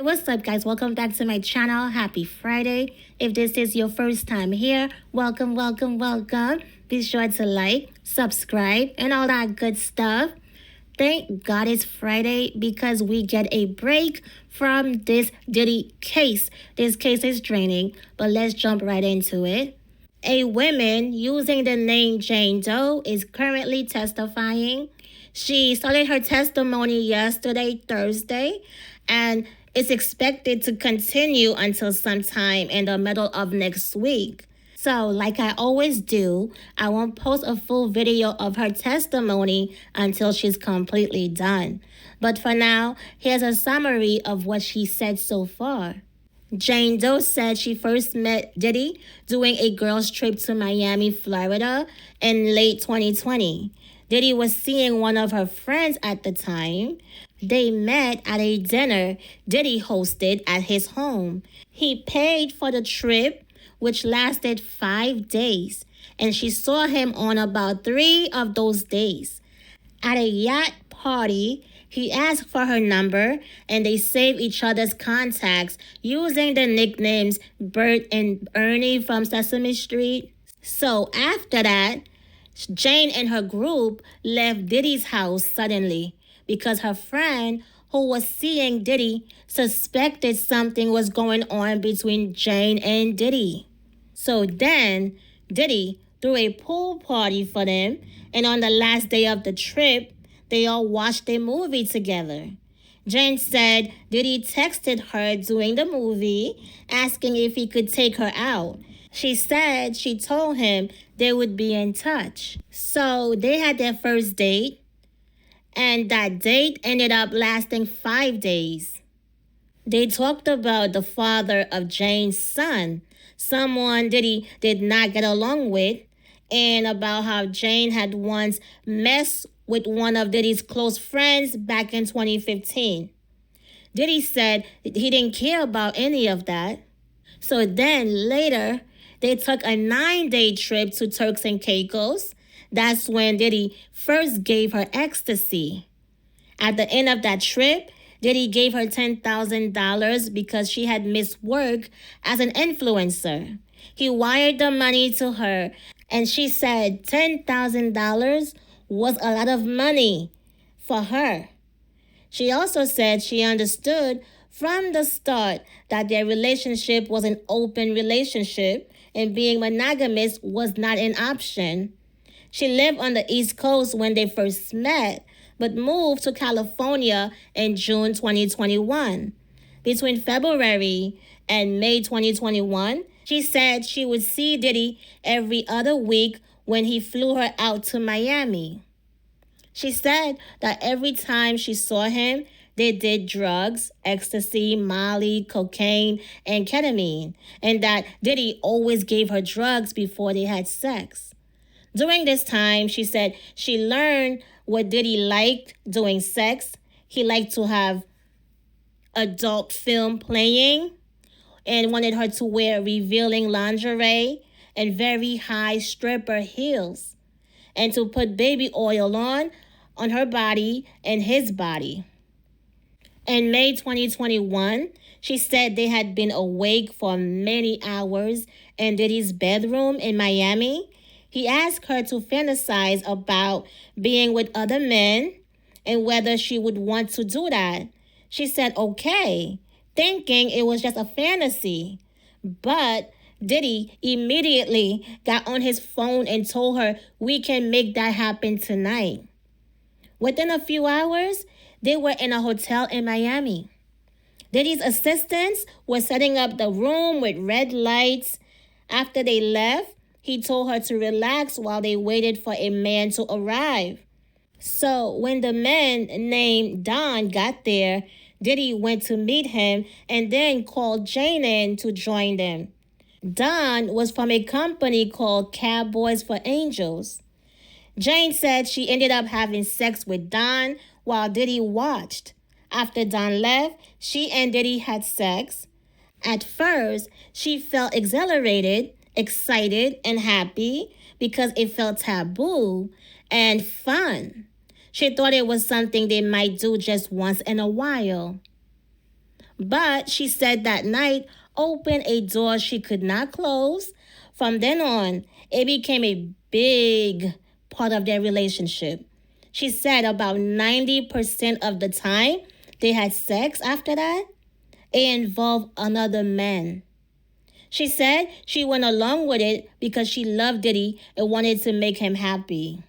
What's up, guys? Welcome back to my channel. Happy Friday. If this is your first time here, welcome, welcome, welcome. Be sure to like, subscribe, and all that good stuff. Thank God it's Friday because we get a break from this Diddy case. This case is draining, but let's jump right into it. A woman using the name Jane Doe is currently testifying. She started her testimony yesterday, Thursday, and it's expected to continue until sometime in the middle of next week. So, like I always do, I won't post a full video of her testimony until she's completely done. But for now, here's a summary of what she said so far. Jane Doe said she first met Diddy doing a girls' trip to Miami, Florida in late 2020. Diddy was seeing one of her friends at the time. They met at a dinner Diddy hosted at his home. He paid for the trip, which lasted 5 days, and she saw him on about 3 of those days. At a yacht party, he asked for her number, and they saved each other's contacts using the nicknames Bert and Ernie from Sesame Street. So after that, Jane and her group left Diddy's house suddenly because her friend who was seeing Diddy suspected something was going on between Jane and Diddy. So then, Diddy threw a pool party for them, and on the last day of the trip, they all watched a movie together. Jane said Diddy texted her during the movie, asking if he could take her out. She said she told him they would be in touch. So they had their first date, and that date ended up lasting 5 days. They talked about the father of Jane's son, someone Diddy did not get along with, and about how Jane had once messed with one of Diddy's close friends back in 2015. Diddy said he didn't care about any of that. So then later, they took a 9-day trip to Turks and Caicos. That's when Diddy first gave her ecstasy. At the end of that trip, Diddy gave her $10,000 because she had missed work as an influencer. He wired the money to her, and she said $10,000 was a lot of money for her. She also said she understood from the start that their relationship was an open relationship and being monogamous was not an option. She lived on the East Coast when they first met, but moved to California in June 2021. Between February and May 2021, she said she would see Diddy every other week when he flew her out to Miami. She said that every time she saw him, they did drugs, ecstasy, Molly, cocaine, and ketamine, and that Diddy always gave her drugs before they had sex. During this time, she said she learned what Diddy liked doing sex. He liked to have adult film playing and wanted her to wear revealing lingerie and very high stripper heels and to put baby oil on her body and his body. In May 2021, she said they had been awake for many hours in Diddy's bedroom in Miami. He asked her to fantasize about being with other men and whether she would want to do that. She said okay, thinking it was just a fantasy. But Diddy immediately got on his phone and told her, "We can make that happen tonight." Within a few hours, they were in a hotel in Miami. Diddy's assistants were setting up the room with red lights. After they left, he told her to relax while they waited for a man to arrive. So when the man named Don got there, Diddy went to meet him and then called Jane in to join them. Don was from a company called Cowboys for Angels. Jane said she ended up having sex with Don while Diddy watched. After Don left, she and Diddy had sex. At first, she felt exhilarated, excited, and happy because it felt taboo and fun. She thought it was something they might do just once in a while. But she said that night opened a door she could not close. From then on, it became a big part of their relationship. She said about 90% of the time they had sex after that, it involved another man. She said she went along with it because she loved Diddy and wanted to make him happy.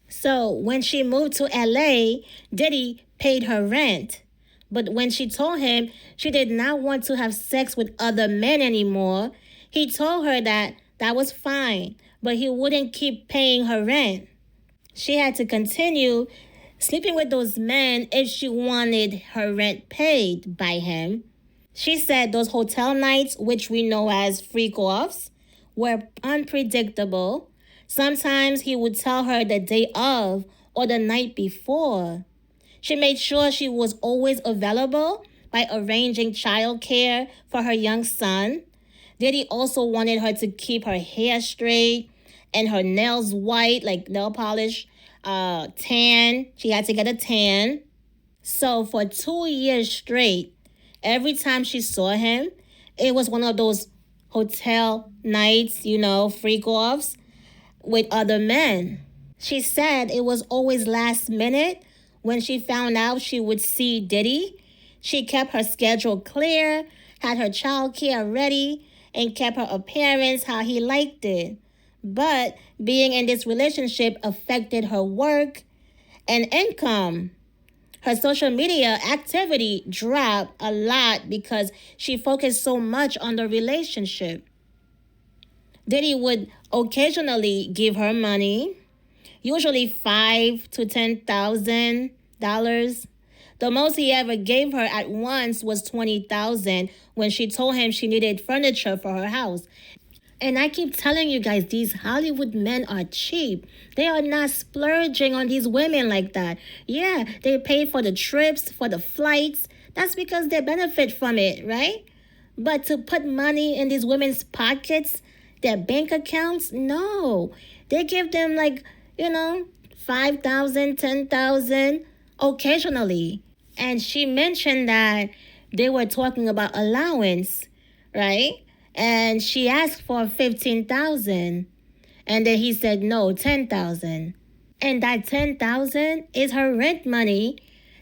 So when she moved to LA, Diddy paid her rent. But when she told him she did not want to have sex with other men anymore, he told her that that was fine, but he wouldn't keep paying her rent. She had to continue sleeping with those men if she wanted her rent paid by him. She said those hotel nights, which we know as freak offs, were unpredictable. Sometimes he would tell her the day of or the night before. She made sure she was always available by arranging childcare for her young son. Diddy also wanted her to keep her hair straight and her nails white, like nail polish, tan. She had to get a tan. So for 2 years straight, every time she saw him, it was one of those hotel nights, freak offs with other men. She said it was always last minute when she found out she would see Diddy. She kept her schedule clear, had her child care ready, and kept her appearance how he liked it. But being in this relationship affected her work and income. Her social media activity dropped a lot because she focused so much on the relationship. Diddy would occasionally give her money, usually $5,000 to $10,000. The most he ever gave her at once was $20,000 when she told him she needed furniture for her house. And I keep telling you guys, these Hollywood men are cheap. They are not splurging on these women like that. Yeah, they pay for the trips, for the flights. That's because they benefit from it, right? But to put money in these women's pockets, their bank accounts, no. They give them $5,000, $10,000 occasionally. And she mentioned that they were talking about allowance, right? And she asked for $15,000. And then he said no, $10,000. And that $10,000 is her rent money.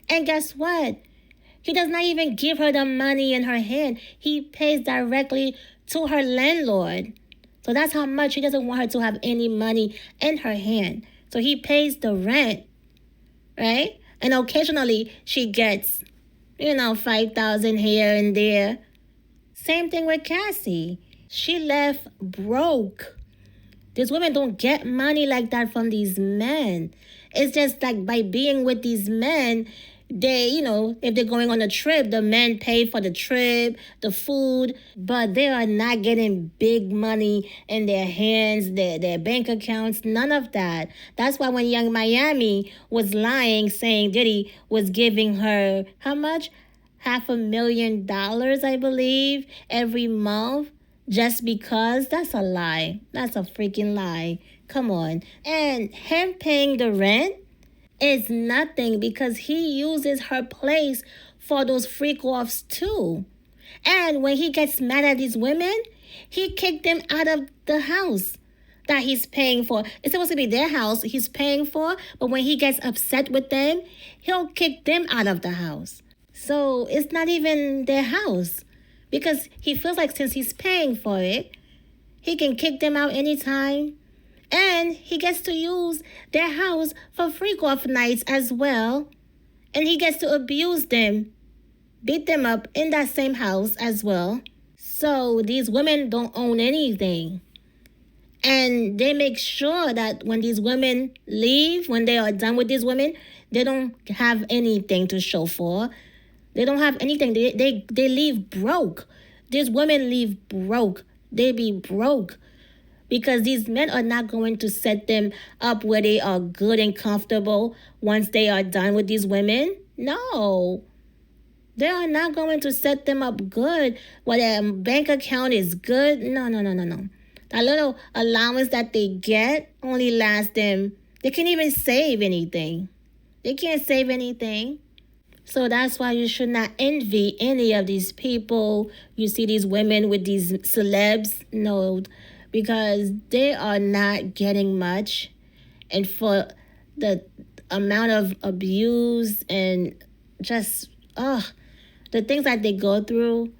And guess what? He does not even give her the money in her hand. He pays directly to her landlord. So that's how much he doesn't want her to have any money in her hand. So he pays the rent, right? And occasionally she gets, $5,000 here and there. Same thing with Cassie. She left broke. These women don't get money like that from these men. It's just like by being with these men, they, if they're going on a trip, the men pay for the trip, the food, but they are not getting big money in their hands, their bank accounts, none of that. That's why when Young Miami was lying, saying Diddy was giving her, how much? $500,000, I believe, every month, just because, that's a lie. That's a freaking lie. Come on. And him paying the rent is nothing because he uses her place for those freak offs too. And when he gets mad at these women, he kicked them out of the house that he's paying for. It's supposed to be their house he's paying for, but when he gets upset with them, he'll kick them out of the house. So it's not even their house because he feels like since he's paying for it, he can kick them out anytime. And he gets to use their house for freak off nights as well. And he gets to abuse them, beat them up in that same house as well. So these women don't own anything. And they make sure that when these women leave, when they are done with these women, they don't have anything to show for. They don't have anything. They leave broke. These women leave broke. They be broke. Because these men are not going to set them up where they are good and comfortable once they are done with these women. No. They are not going to set them up good where their bank account is good. No. That little allowance that they get only lasts them. They can't even save anything. They can't save anything. So that's why you should not envy any of these people. You see these women with these celebs, no, because they are not getting much. And for the amount of abuse and just, the things that they go through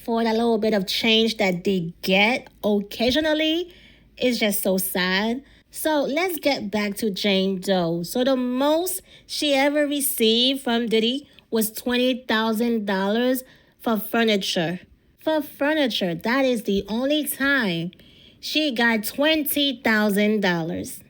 for that little bit of change that they get occasionally is just so sad. So let's get back to Jane Doe. So the most she ever received from Diddy was $20,000 for furniture. For furniture, that is the only time she got $20,000.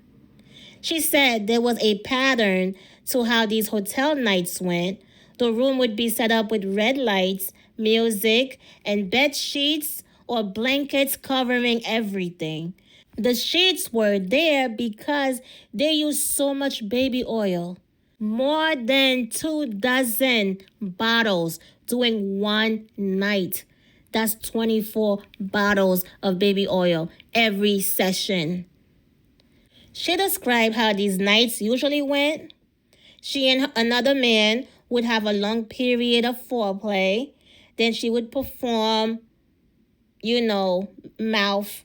She said there was a pattern to how these hotel nights went. The room would be set up with red lights, music, and bed sheets or blankets covering everything. The sheets were there because they used so much baby oil. More than 24 bottles during one night. That's 24 bottles of baby oil every session. She described how these nights usually went. She and another man would have a long period of foreplay. Then she would perform, mouth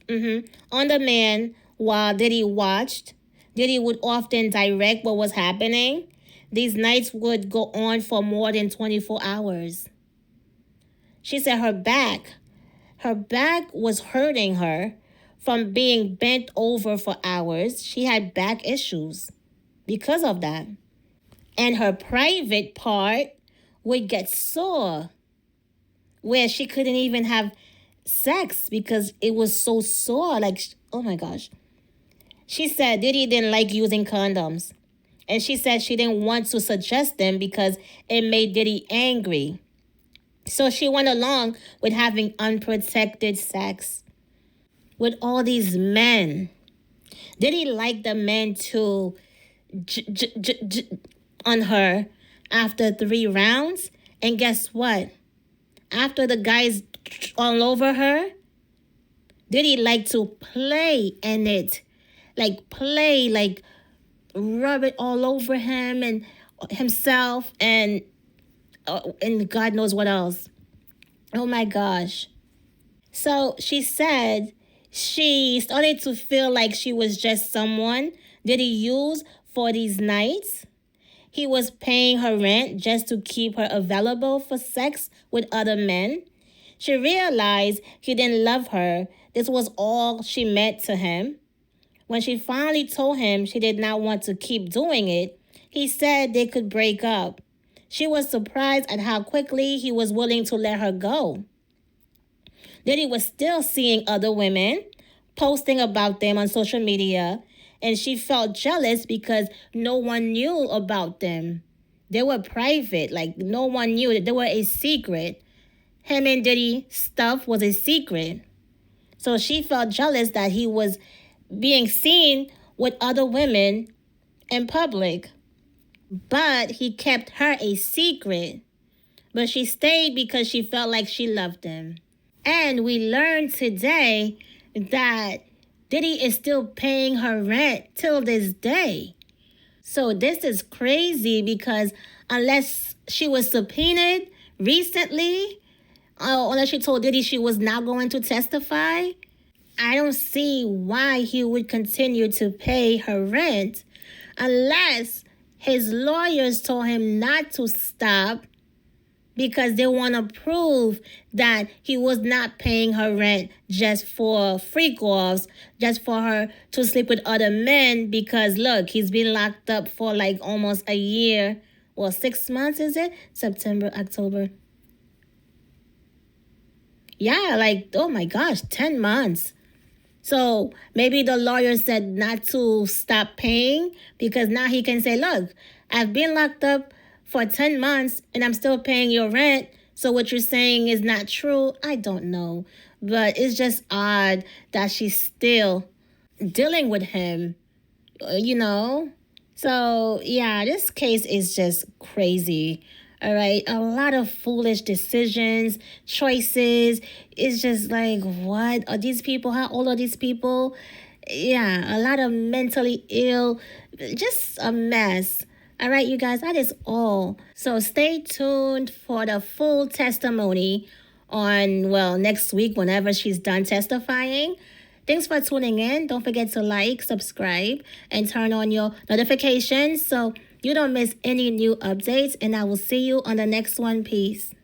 on the man while Diddy watched. Diddy would often direct what was happening. These nights would go on for more than 24 hours. She said her back was hurting her from being bent over for hours. She had back issues because of that. And her private part would get sore, where she couldn't even have sex because it was so sore. Like, oh my gosh. She said Diddy didn't like using condoms. And she said she didn't want to suggest them because it made Diddy angry. So she went along with having unprotected sex with all these men. Diddy liked the men to on her after 3 rounds. And guess what? After the guys all over her, Diddy liked to play in it. Like rub it all over him and himself and God knows what else. Oh my gosh. So she said she started to feel like she was just someone Diddy used for these nights. He was paying her rent just to keep her available for sex with other men. She realized he didn't love her. This was all she meant to him. When she finally told him she did not want to keep doing it, he said they could break up. She was surprised at how quickly he was willing to let her go. Diddy was still seeing other women, posting about them on social media, and she felt jealous because no one knew about them. They were private, like no one knew. They were a secret. Him and Diddy stuff was a secret. So she felt jealous that he was being seen with other women in public. But he kept her a secret. But she stayed because she felt like she loved him. And we learned today that Diddy is still paying her rent till this day. So this is crazy because unless she was subpoenaed recently, unless she told Diddy she was not going to testify, I don't see why he would continue to pay her rent unless his lawyers told him not to stop because they want to prove that he was not paying her rent just for freak-offs, just for her to sleep with other men because, look, he's been locked up for like almost a year. Well, 6 months, is it? September, October. Yeah, like, oh my gosh, 10 months. So maybe the lawyer said not to stop paying because now he can say, look, I've been locked up for 10 months and I'm still paying your rent. So what you're saying is not true. I don't know. But it's just odd that she's still dealing with him, So, yeah, this case is just crazy. All right. A lot of foolish decisions, choices. It's just like, what are these people? How old are these people? Yeah, a lot of mentally ill, just a mess. All right, you guys, that is all. So stay tuned for the full testimony on, well, next week whenever she's done testifying. Thanks for tuning in. Don't forget to like, subscribe, and turn on your notifications so you don't miss any new updates. And I will see you on the next one. Peace.